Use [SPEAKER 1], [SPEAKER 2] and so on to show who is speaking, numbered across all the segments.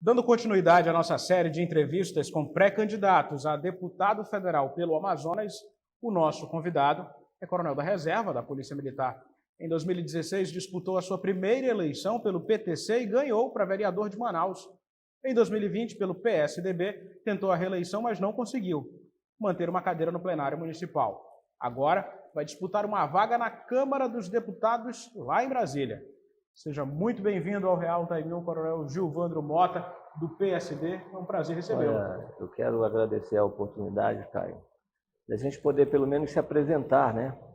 [SPEAKER 1] Dando continuidade à nossa série de entrevistas com pré-candidatos a deputado federal pelo Amazonas, o nosso convidado é coronel da reserva da Polícia Militar. Em 2016, disputou a sua primeira eleição pelo PTC e ganhou para vereador de Manaus. Em 2020, pelo PSDB, tentou a reeleição, mas não conseguiu manter uma cadeira no plenário municipal. Agora, vai disputar uma vaga na Câmara dos Deputados, lá em Brasília. Seja muito bem-vindo ao Real Time, coronel Gilvandro Mota, do PSD. É um prazer recebê-lo.
[SPEAKER 2] Eu quero agradecer a oportunidade, Caio, de a gente poder pelo menos se apresentar,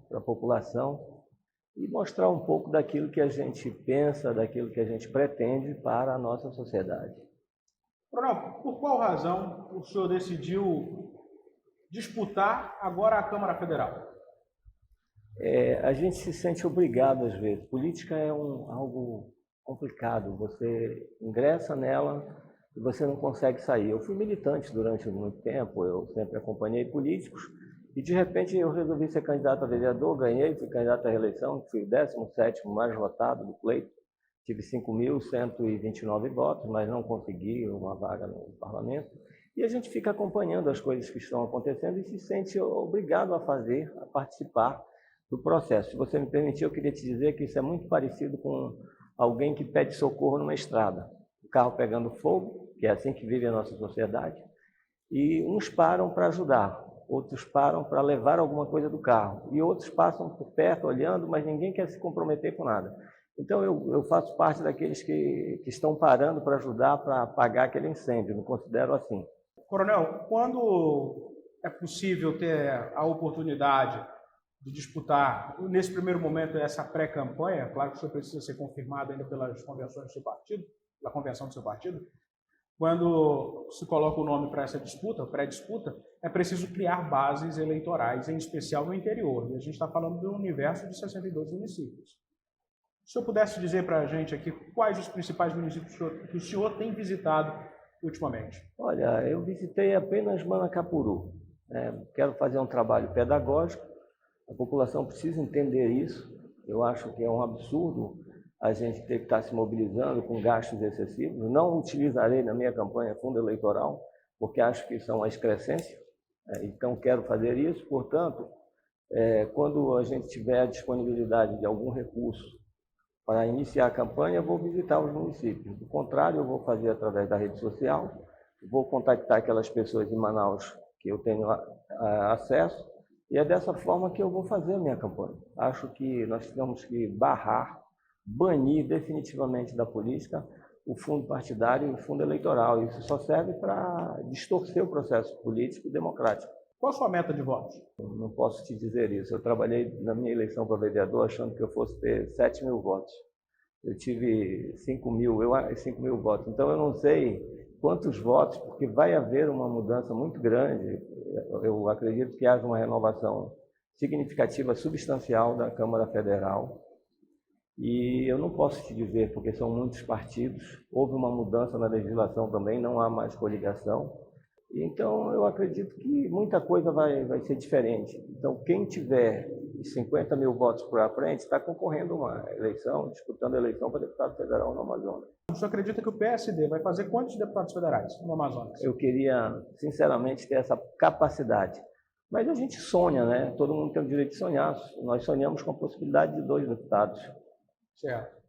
[SPEAKER 2] para a população e mostrar um pouco daquilo que a gente pensa, daquilo que a gente pretende para a nossa sociedade.
[SPEAKER 1] Coronel, por qual razão o senhor decidiu disputar agora a Câmara Federal?
[SPEAKER 2] A gente se sente obrigado às vezes. Política é algo complicado. Você ingressa nela e você não consegue sair. Eu fui militante durante muito tempo, eu sempre acompanhei políticos e de repente eu resolvi ser candidato a vereador, ganhei, fui candidato à reeleição, fui o 17º mais votado do pleito, tive 5.129 votos, mas não consegui uma vaga no parlamento. E a gente fica acompanhando as coisas que estão acontecendo e se sente obrigado a participar do processo. Se você me permitir, eu queria te dizer que isso é muito parecido com alguém que pede socorro numa estrada. O carro pegando fogo, que é assim que vive a nossa sociedade, e uns param para ajudar, outros param para levar alguma coisa do carro, e outros passam por perto olhando, mas ninguém quer se comprometer com nada. Então eu faço parte daqueles que estão parando para ajudar, para apagar aquele incêndio, me considero assim.
[SPEAKER 1] Coronel, quando é possível ter a oportunidade de disputar, nesse primeiro momento, essa pré-campanha, claro que o senhor precisa ser confirmado ainda pelas convenções do seu partido, pela convenção do seu partido, quando se coloca o nome para essa disputa, pré-disputa, é preciso criar bases eleitorais, em especial no interior, e a gente está falando do universo de 62 municípios. Se o senhor pudesse dizer para a gente aqui quais os principais municípios que o senhor tem visitado ultimamente?
[SPEAKER 2] Olha, eu visitei apenas Manacapuru. Quero fazer um trabalho pedagógico. A população precisa entender isso. Eu acho que é um absurdo a gente ter que estar se mobilizando com gastos excessivos. Não utilizarei na minha campanha fundo eleitoral, porque acho que isso é uma excrescência. Então, quero fazer isso. Portanto, quando a gente tiver a disponibilidade de algum recurso para iniciar a campanha, eu vou visitar os municípios. Do contrário, eu vou fazer através da rede social, vou contactar aquelas pessoas em Manaus que eu tenho acesso, e é dessa forma que eu vou fazer a minha campanha. Acho que nós temos que banir definitivamente da política o fundo partidário e o fundo eleitoral. Isso só serve para distorcer o processo político e democrático.
[SPEAKER 1] Qual a sua meta de votos?
[SPEAKER 2] Não posso te dizer isso. Eu trabalhei na minha eleição para vereador achando que eu fosse ter 7.000 votos. Eu tive 5.000 votos. Então eu não sei quantos votos, porque vai haver uma mudança muito grande. Eu acredito que haja uma renovação significativa, substancial da Câmara Federal. E eu não posso te dizer, porque são muitos partidos. Houve uma mudança na legislação também, não há mais coligação. Então, eu acredito que muita coisa vai ser diferente. Então, quem tiver 50.000 votos para frente está concorrendo a uma eleição, disputando a eleição para deputado federal no Amazonas.
[SPEAKER 1] O senhor acredita que o PSD vai fazer quantos deputados federais no Amazonas?
[SPEAKER 2] Eu queria, sinceramente, ter essa capacidade. Mas a gente sonha, Todo mundo tem o direito de sonhar. Nós sonhamos com a possibilidade de 2 deputados.
[SPEAKER 1] Certo.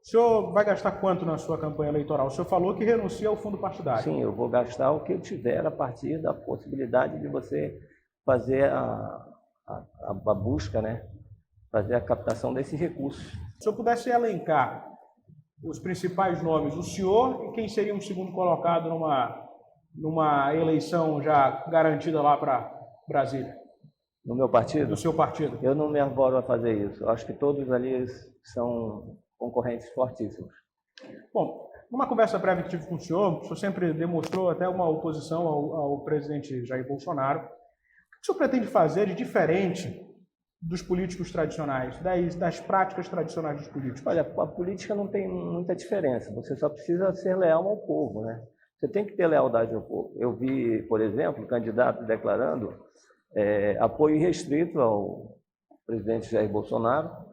[SPEAKER 1] O senhor vai gastar quanto na sua campanha eleitoral? O senhor falou que renuncia ao fundo partidário.
[SPEAKER 2] Sim, eu vou gastar o que eu tiver a partir da possibilidade de você fazer a busca, fazer a captação desses recursos.
[SPEAKER 1] Se o senhor pudesse elencar os principais nomes, o senhor e quem seria um segundo colocado numa eleição já garantida lá para Brasília?
[SPEAKER 2] No meu partido?
[SPEAKER 1] No seu partido.
[SPEAKER 2] Eu não me arvoro a fazer isso. Eu acho que todos ali são concorrentes fortíssimos.
[SPEAKER 1] Bom, numa conversa prévia que tive com o senhor sempre demonstrou até uma oposição ao presidente Jair Bolsonaro. O que o senhor pretende fazer de diferente dos políticos tradicionais, das práticas tradicionais dos políticos?
[SPEAKER 2] Olha, a política não tem muita diferença. Você só precisa ser leal ao povo, Você tem que ter lealdade ao povo. Eu vi, por exemplo, candidatos declarando apoio irrestrito ao presidente Jair Bolsonaro,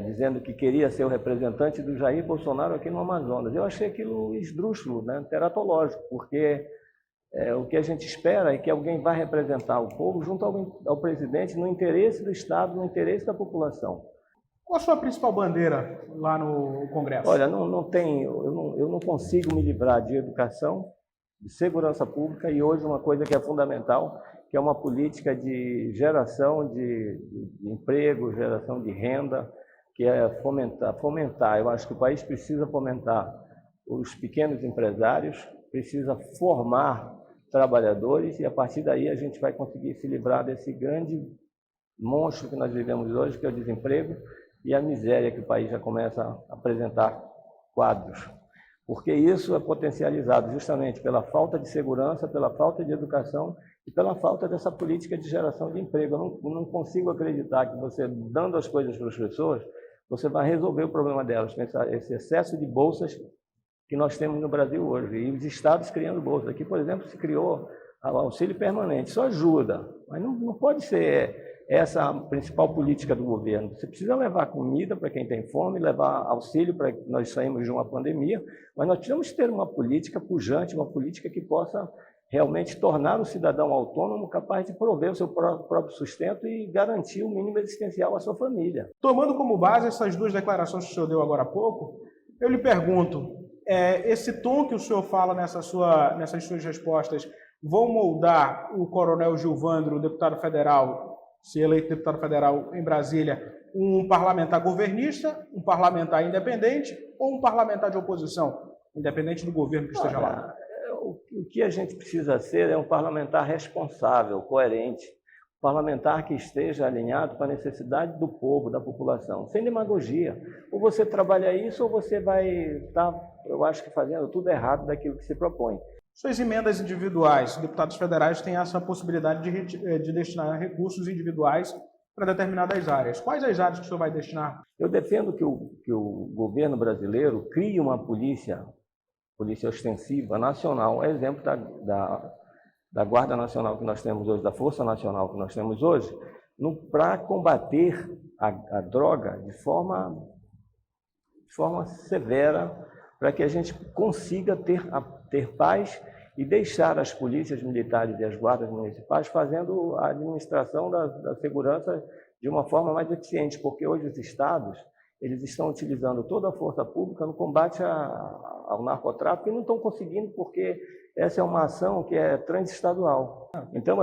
[SPEAKER 2] dizendo que queria ser o representante do Jair Bolsonaro aqui no Amazonas. Eu achei aquilo esdrúxulo, né, teratológico, porque o que a gente espera é que alguém vá representar o povo junto ao presidente no interesse do Estado, no interesse da população.
[SPEAKER 1] Qual a sua principal bandeira lá no Congresso?
[SPEAKER 2] Olha, eu não consigo me livrar de educação, de segurança pública e hoje uma coisa que é fundamental, que é uma política de geração de emprego, geração de renda, que é fomentar. Eu acho que o país precisa fomentar os pequenos empresários, precisa formar trabalhadores e a partir daí a gente vai conseguir se livrar desse grande monstro que nós vivemos hoje, que é o desemprego e a miséria que o país já começa a apresentar quadros. Porque isso é potencializado justamente pela falta de segurança, pela falta de educação e pela falta dessa política de geração de emprego. Eu não consigo acreditar que você, dando as coisas para as pessoas, você vai resolver o problema delas, com esse excesso de bolsas que nós temos no Brasil hoje. E os estados criando bolsas. Aqui, por exemplo, se criou o auxílio permanente. Isso ajuda, mas não pode ser essa a principal política do governo. Você precisa levar comida para quem tem fome, levar auxílio para que nós saímos de uma pandemia, mas nós precisamos ter uma política pujante, uma política que possa realmente tornar o cidadão autônomo capaz de prover o seu próprio sustento e garantir o mínimo existencial à sua família.
[SPEAKER 1] Tomando como base essas duas declarações que o senhor deu agora há pouco, eu lhe pergunto, esse tom que o senhor fala nessas suas respostas vão moldar o coronel Gilvandro, deputado federal, se eleito deputado federal em Brasília, um parlamentar governista, um parlamentar independente ou um parlamentar de oposição, independente do governo que esteja lá?
[SPEAKER 2] O que a gente precisa ser é um parlamentar responsável, coerente, um parlamentar que esteja alinhado com a necessidade do povo, da população, sem demagogia. Ou você trabalha isso ou você vai estar, eu acho que fazendo tudo errado daquilo que se propõe.
[SPEAKER 1] Suas emendas individuais, deputados federais têm essa possibilidade de destinar recursos individuais para determinadas áreas. Quais as áreas que o senhor vai destinar?
[SPEAKER 2] Eu defendo que o governo brasileiro crie uma polícia ostensiva nacional, é exemplo da Guarda Nacional que nós temos hoje, da Força Nacional que nós temos hoje, para combater a droga de forma severa, para que a gente consiga ter paz e deixar as polícias militares e as guardas municipais fazendo a administração da segurança de uma forma mais eficiente, porque hoje os estados eles estão utilizando toda a força pública no combate ao narcotráfico e não estão conseguindo porque essa é uma ação que é transestadual. Então,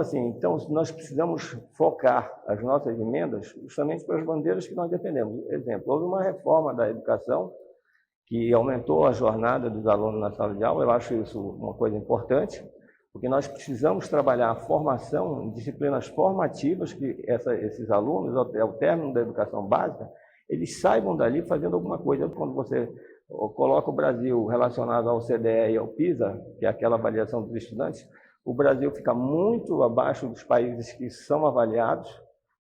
[SPEAKER 2] nós precisamos focar as nossas emendas justamente para as bandeiras que nós defendemos. Exemplo, houve uma reforma da educação que aumentou a jornada dos alunos na sala de aula. Eu acho isso uma coisa importante, porque nós precisamos trabalhar a formação em disciplinas formativas que esses alunos, ao término da educação básica, eles saibam dali fazendo alguma coisa. Quando você coloca o Brasil relacionado ao OCDE e ao PISA, que é aquela avaliação dos estudantes, o Brasil fica muito abaixo dos países que são avaliados.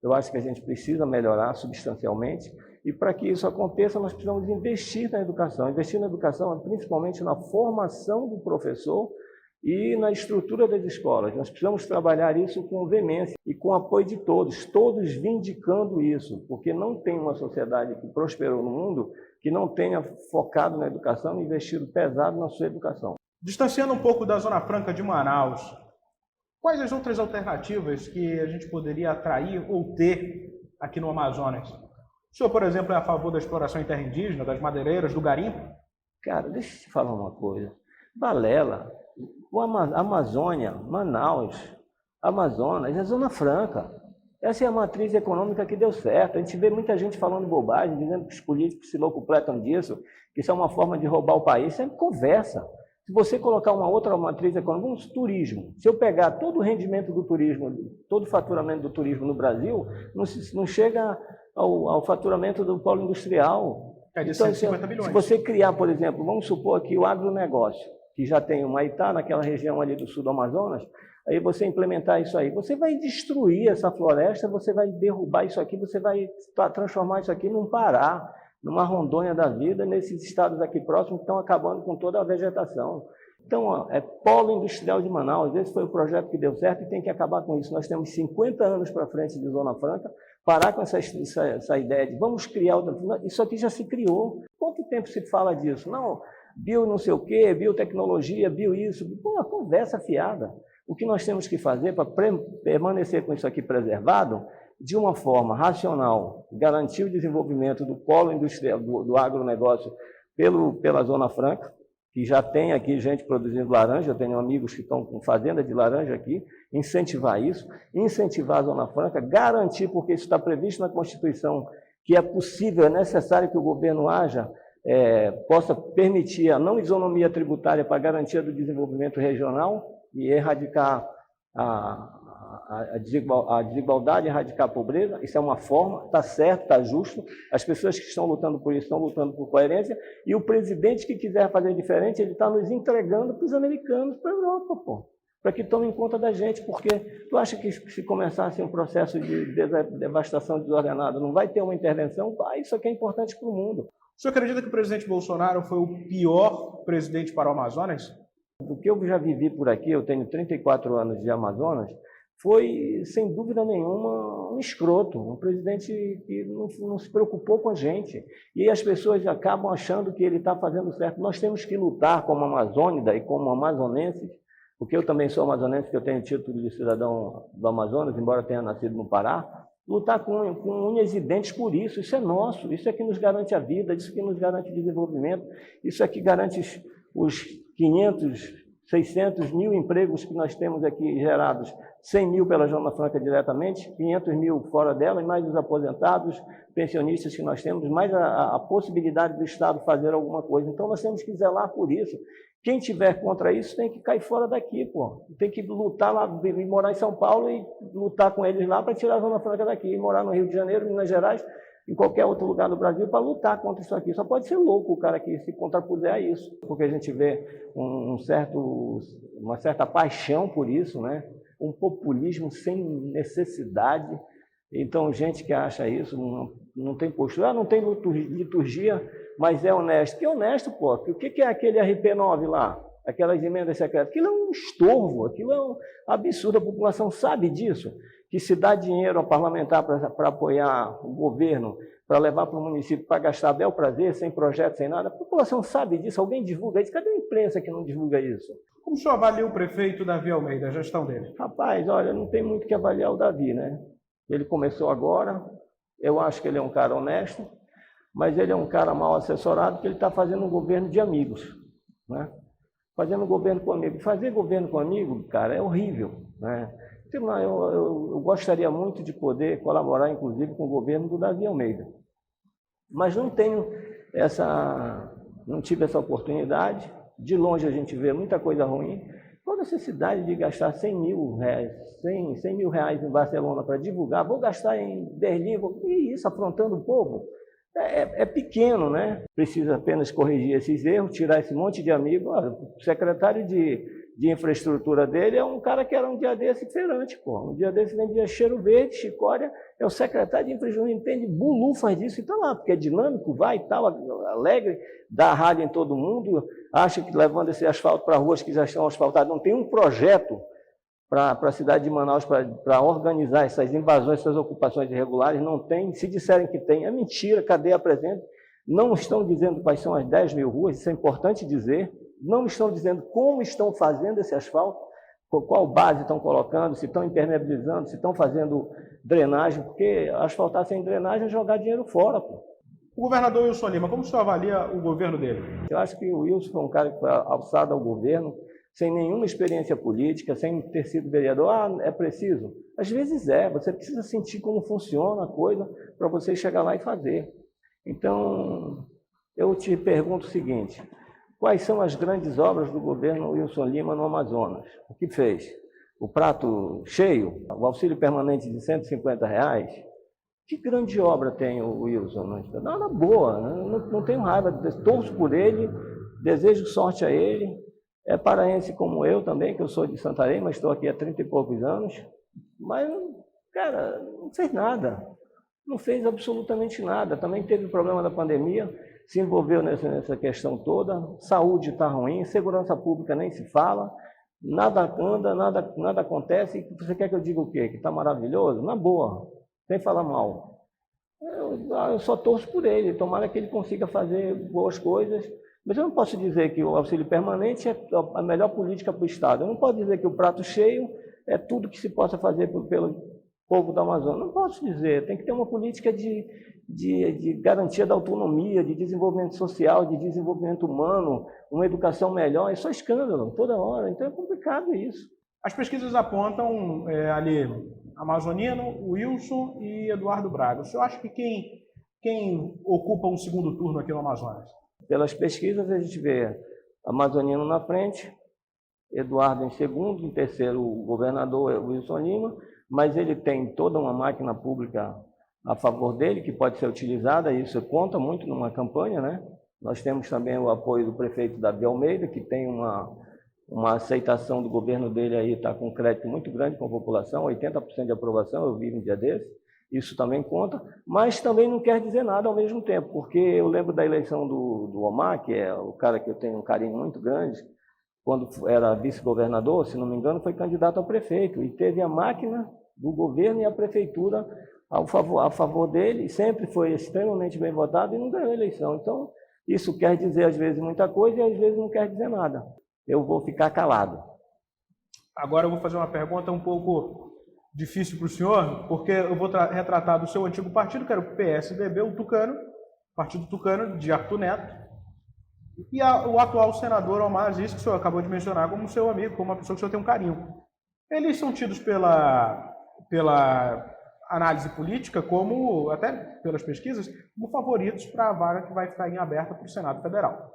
[SPEAKER 2] Eu acho que a gente precisa melhorar substancialmente. E para que isso aconteça, nós precisamos investir na educação. Investir na educação, principalmente na formação do professor e na estrutura das escolas. Nós precisamos trabalhar isso com veemência e com apoio de todos vindicando isso, porque não tem uma sociedade que prosperou no mundo que não tenha focado na educação e investido pesado na sua educação.
[SPEAKER 1] Distanciando um pouco da Zona Franca de Manaus, quais as outras alternativas que a gente poderia atrair ou ter aqui no Amazonas? O senhor, por exemplo, é a favor da exploração em terra indígena, das madeireiras, do garimpo?
[SPEAKER 2] Cara, deixa eu te falar uma coisa. Balela, a Amazônia, Manaus, Amazonas, é Zona Franca. Essa é a matriz econômica que deu certo. A gente vê muita gente falando bobagem, dizendo que os políticos se locupletam disso, que isso é uma forma de roubar o país. Isso é conversa. Se você colocar uma outra matriz econômica, vamos turismo. Se eu pegar todo o rendimento do turismo, todo o faturamento do turismo no Brasil, não chega ao faturamento do polo industrial.
[SPEAKER 1] É de
[SPEAKER 2] então,
[SPEAKER 1] 150 bilhões.
[SPEAKER 2] Se você criar, por exemplo, vamos supor aqui o agronegócio, que já tem o Maitá, naquela região ali do sul do Amazonas, aí você implementar isso aí, você vai destruir essa floresta, você vai derrubar isso aqui, você vai transformar isso aqui num Pará, numa Rondônia da vida, nesses estados aqui próximos que estão acabando com toda a vegetação. Então, ó, é polo industrial de Manaus, esse foi o projeto que deu certo e tem que acabar com isso. Nós temos 50 anos para frente de Zona Franca, parar com essa ideia de vamos criar outra... Isso aqui já se criou. Quanto tempo se fala disso? Não, bio não sei o quê, biotecnologia, bio isso. Pô, uma conversa fiada. O que nós temos que fazer para permanecer com isso aqui preservado, de uma forma racional, garantir o desenvolvimento do polo industrial, do agronegócio pela Zona Franca, que já tem aqui gente produzindo laranja, eu tenho amigos que estão com fazenda de laranja aqui, incentivar isso, incentivar a Zona Franca, garantir, porque isso está previsto na Constituição, que é possível, é necessário que o governo possa permitir a não isonomia tributária para a garantia do desenvolvimento regional e erradicar a desigualdade, erradicar a pobreza. Isso é uma forma, está certo, está justo. As pessoas que estão lutando por isso estão lutando por coerência. E o presidente que quiser fazer diferente, ele está nos entregando para os americanos, para a Europa, pô, para que tomem conta da gente. Porque tu acha que se começasse um processo de devastação desordenada, não vai ter uma intervenção? Isso aqui é importante para o mundo.
[SPEAKER 1] O senhor acredita que o presidente Bolsonaro foi o pior presidente para o Amazonas?
[SPEAKER 2] Do que eu já vivi por aqui, eu tenho 34 anos de Amazonas, foi, sem dúvida nenhuma, um escroto, um presidente que não se preocupou com a gente. E as pessoas acabam achando que ele está fazendo certo. Nós temos que lutar como amazônida e como amazonenses, porque eu também sou amazonense, que eu tenho título de cidadão do Amazonas, embora tenha nascido no Pará, lutar com unhas e dentes por isso. Isso é nosso, isso é que nos garante a vida, isso que nos garante o desenvolvimento, isso é que garante os 500, 600 mil empregos que nós temos aqui gerados, 100 mil pela Zona Franca diretamente, 500 mil fora dela, e mais os aposentados, pensionistas que nós temos, mais a possibilidade do Estado fazer alguma coisa. Então, nós temos que zelar por isso. Quem tiver contra isso tem que cair fora daqui, pô. Tem que lutar lá, morar em São Paulo e lutar com eles lá para tirar a Zona Franca daqui, e morar no Rio de Janeiro, Minas Gerais, em qualquer outro lugar do Brasil, para lutar contra isso aqui. Só pode ser louco o cara que se contrapuser a isso, porque a gente vê uma certa paixão por isso, né? Um populismo sem necessidade. Então, gente que acha isso, não tem postura, não tem liturgia, mas é honesto. Que honesto, pô. O que é aquele RP9 lá? Aquelas emendas secretas? Aquilo é um estorvo, aquilo é um absurdo. A população sabe disso, que se dá dinheiro ao parlamentar para apoiar o governo, para levar para o município, para gastar a bel prazer, sem projeto, sem nada. A população sabe disso, alguém divulga isso. Cadê a imprensa que não divulga isso?
[SPEAKER 1] Como o senhor avalia o prefeito Davi Almeida, a gestão dele?
[SPEAKER 2] Rapaz, olha, não tem muito que avaliar o Davi, né? Ele começou agora, eu acho que ele é um cara honesto, mas ele é um cara mal assessorado, porque ele está fazendo um governo de amigos, né? Fazendo governo com amigo. Fazer governo com amigo, cara, é horrível, né? Eu gostaria muito de poder colaborar, inclusive, com o governo do Davi Almeida. Mas não tive essa oportunidade. De longe a gente vê muita coisa ruim. Qual a necessidade de gastar 100 mil reais em Barcelona para divulgar? Vou gastar em Berlim, e isso, afrontando o povo. É pequeno, né? Precisa apenas corrigir esses erros, tirar esse monte de amigo. O secretário de infraestrutura dele é um cara que era um dia desse feirante, pô. Um dia desse vendia cheiro verde, chicória. É o secretário de infraestrutura, entende bulufas disso e está lá, porque é dinâmico, vai e tal, alegre, dá rádio em todo mundo, acha que levando esse asfalto para ruas que já estão asfaltadas. Não tem um projeto para a cidade de Manaus para organizar essas invasões, essas ocupações irregulares. Não tem. Se disserem que tem, é mentira. Cadê a presença? Não estão dizendo quais são as 10 mil ruas, isso é importante dizer. Não estão dizendo como estão fazendo esse asfalto, qual base estão colocando, se estão impermeabilizando, se estão fazendo drenagem, porque asfaltar sem drenagem é jogar dinheiro fora, pô.
[SPEAKER 1] O governador Wilson Lima, como o senhor avalia o governo dele?
[SPEAKER 2] Eu acho que o Wilson foi um cara que foi alçado ao governo, sem nenhuma experiência política, sem ter sido vereador. É preciso? Às vezes você precisa sentir como funciona a coisa para você chegar lá e fazer. Então, eu te pergunto o seguinte: quais são as grandes obras do governo Wilson Lima no Amazonas? O que fez? O prato cheio? O auxílio permanente de R$150? Que grande obra tem o Wilson? Nada boa, não tenho raiva, torço por ele, desejo sorte a ele. É paraense como eu também, que eu sou de Santarém, mas estou aqui há 30 e poucos anos. Mas, cara, não fez nada. Não fez absolutamente nada. Também teve o problema da pandemia. se envolveu nessa questão toda, saúde está ruim, segurança pública nem se fala, nada anda, nada acontece, e você quer que eu diga o quê? Que está maravilhoso? Na boa, sem falar mal. Eu só torço por ele, tomara que ele consiga fazer boas coisas, mas eu não posso dizer que o auxílio permanente é a melhor política para o Estado, eu não posso dizer que o prato cheio é tudo que se possa fazer pelo povo da Amazônia, não posso dizer, tem que ter uma política de garantia da autonomia, de desenvolvimento social, de desenvolvimento humano, uma educação melhor, é só escândalo, toda hora, então é complicado isso.
[SPEAKER 1] As pesquisas apontam ali Amazonino, Wilson e Eduardo Braga. O senhor acha que quem ocupa um segundo turno aqui no Amazonas?
[SPEAKER 2] Pelas pesquisas a gente vê Amazonino na frente, Eduardo em segundo, em terceiro o governador Wilson Lima, mas ele tem toda uma máquina pública a favor dele, que pode ser utilizada, e isso conta muito numa campanha, né? Nós temos também o apoio do prefeito Davi Almeida, que tem uma aceitação do governo dele aí, está com um crédito muito grande com a população, 80% de aprovação, eu vi um dia desse, isso também conta, mas também não quer dizer nada ao mesmo tempo, porque eu lembro da eleição do Omar, que é o cara que eu tenho um carinho muito grande, quando era vice-governador, se não me engano, foi candidato a prefeito, e teve a máquina do governo e a prefeitura a favor dele, sempre foi extremamente bem votado e não ganhou a eleição. Então, isso quer dizer, às vezes, muita coisa e às vezes não quer dizer nada. Eu vou ficar calado.
[SPEAKER 1] Agora eu vou fazer uma pergunta um pouco difícil para o senhor, porque eu vou retratar do seu antigo partido, que era o PSDB, o Tucano, Partido Tucano, de Arthur Neto, e o atual senador Omar Aziz, que o senhor acabou de mencionar como seu amigo, como uma pessoa que o senhor tem um carinho. Eles são tidos pela análise política, como, até pelas pesquisas, como favoritos para a vaga que vai ficar em aberta para o Senado Federal.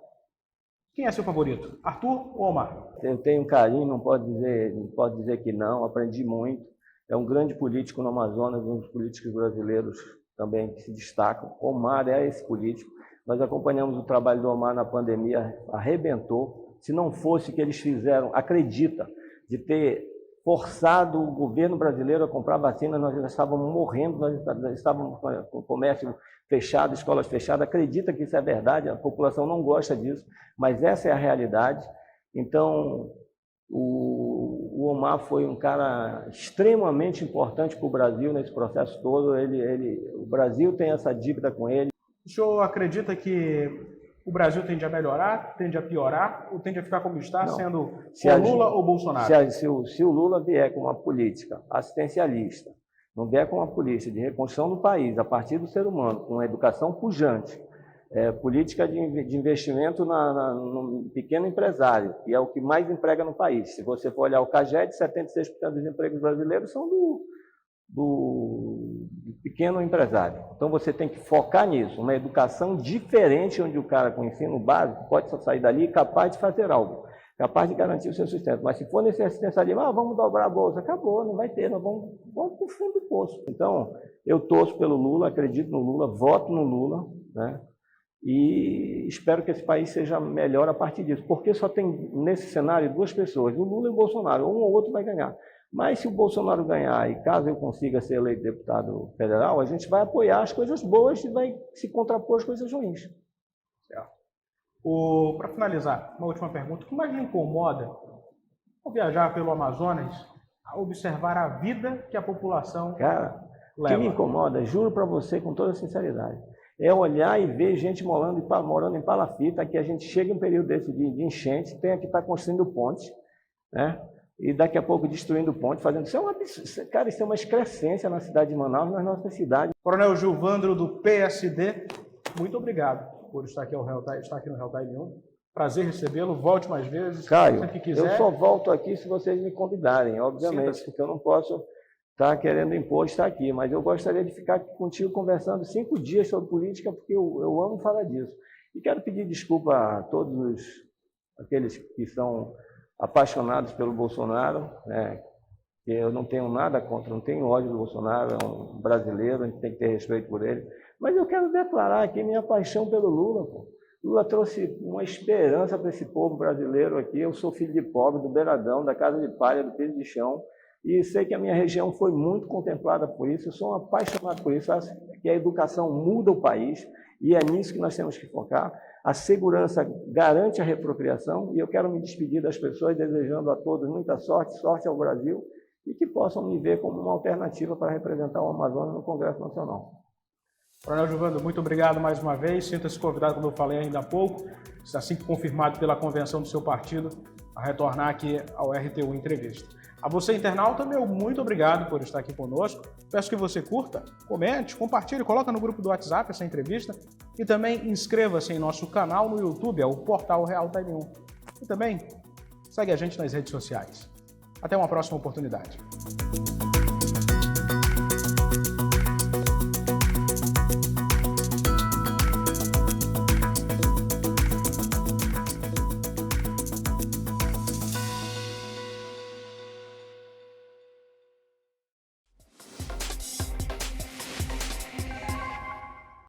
[SPEAKER 1] Quem é seu favorito? Arthur ou Omar?
[SPEAKER 2] Eu tenho um carinho, não pode dizer que não, aprendi muito. É um grande político no Amazonas, um dos políticos brasileiros também que se destacam. Omar é esse político. Nós acompanhamos o trabalho do Omar na pandemia, arrebentou. Se não fosse o que eles fizeram, acredita, de ter forçado o governo brasileiro a comprar vacina, nós já estávamos morrendo, nós estávamos com o comércio fechado, escolas fechadas. Acredita que isso é verdade, a população não gosta disso, mas essa é a realidade. Então, o Omar foi um cara extremamente importante para o Brasil nesse processo todo. O Brasil tem essa dívida com ele.
[SPEAKER 1] O senhor acredita que o Brasil tende a melhorar, tende a piorar, ou tende a ficar como está, não, sendo Lula ou Bolsonaro?
[SPEAKER 2] Se o Lula vier com uma política assistencialista, não vier com uma política de reconstrução do país, a partir do ser humano, com uma educação pujante, política de investimento no pequeno empresário, que é o que mais emprega no país. Se você for olhar o CAGED, 76% dos empregos brasileiros são do pequeno empresário. Então você tem que focar nisso, uma educação diferente, onde o cara com ensino básico pode sair dali capaz de fazer algo, capaz de garantir o seu sustento. Mas se for nesse assistencialismo, vamos dobrar a bolsa, acabou, não vai ter, nós vamos para o fundo do poço. Então, eu torço pelo Lula, acredito no Lula, voto no Lula, né? E espero que esse país seja melhor a partir disso, porque só tem nesse cenário duas pessoas, o Lula e o Bolsonaro, um ou outro vai ganhar. Mas se o Bolsonaro ganhar e caso eu consiga ser eleito deputado federal, a gente vai apoiar as coisas boas e vai se contrapor às coisas ruins.
[SPEAKER 1] Para finalizar, uma última pergunta. O que mais me incomoda ao viajar pelo Amazonas, a observar a vida que a população leva?
[SPEAKER 2] O que me incomoda, juro para você com toda sinceridade, é olhar e ver gente morando em palafita, que a gente chega em um período desse de enchente, tem que estar construindo ponte, né? E daqui a pouco destruindo ponte, fazendo isso. Cara, isso é uma excrescência na cidade de Manaus, na nossa cidade.
[SPEAKER 1] Coronel Gilvandro, do PSD, muito obrigado por estar aqui no Real Time 1. Prazer recebê-lo, volte mais vezes,
[SPEAKER 2] Caio,
[SPEAKER 1] sempre que quiser.
[SPEAKER 2] Eu só volto aqui se vocês me convidarem, obviamente, porque eu não posso estar querendo impor estar aqui, mas eu gostaria de ficar aqui contigo conversando 5 dias sobre política, porque eu amo falar disso. E quero pedir desculpa a todos aqueles que são apaixonados pelo Bolsonaro, né? Que eu não tenho nada contra, não tenho ódio do Bolsonaro, é um brasileiro, a gente tem que ter respeito por ele. Mas eu quero declarar aqui minha paixão pelo Lula. Pô. Lula trouxe uma esperança para esse povo brasileiro aqui. Eu sou filho de pobre, do Beiradão, da casa de palha, do piso de chão, e sei que a minha região foi muito contemplada por isso. Eu sou um apaixonado por isso. Acho que a educação muda o país. E é nisso que nós temos que focar. A segurança garante a repropriação, e eu quero me despedir das pessoas desejando a todos muita sorte, sorte ao Brasil, e que possam me ver como uma alternativa para representar o Amazonas no Congresso Nacional.
[SPEAKER 1] Coronel Gilvando, muito obrigado mais uma vez. Sinta-se convidado, como eu falei ainda há pouco, está assim confirmado pela convenção do seu partido, a retornar aqui ao RTU Entrevista. A você, internauta, meu muito obrigado por estar aqui conosco. Peço que você curta, comente, compartilhe, coloca no grupo do WhatsApp essa entrevista e também inscreva-se em nosso canal no YouTube, é o Portal Real Time 1. E também segue a gente nas redes sociais. Até uma próxima oportunidade.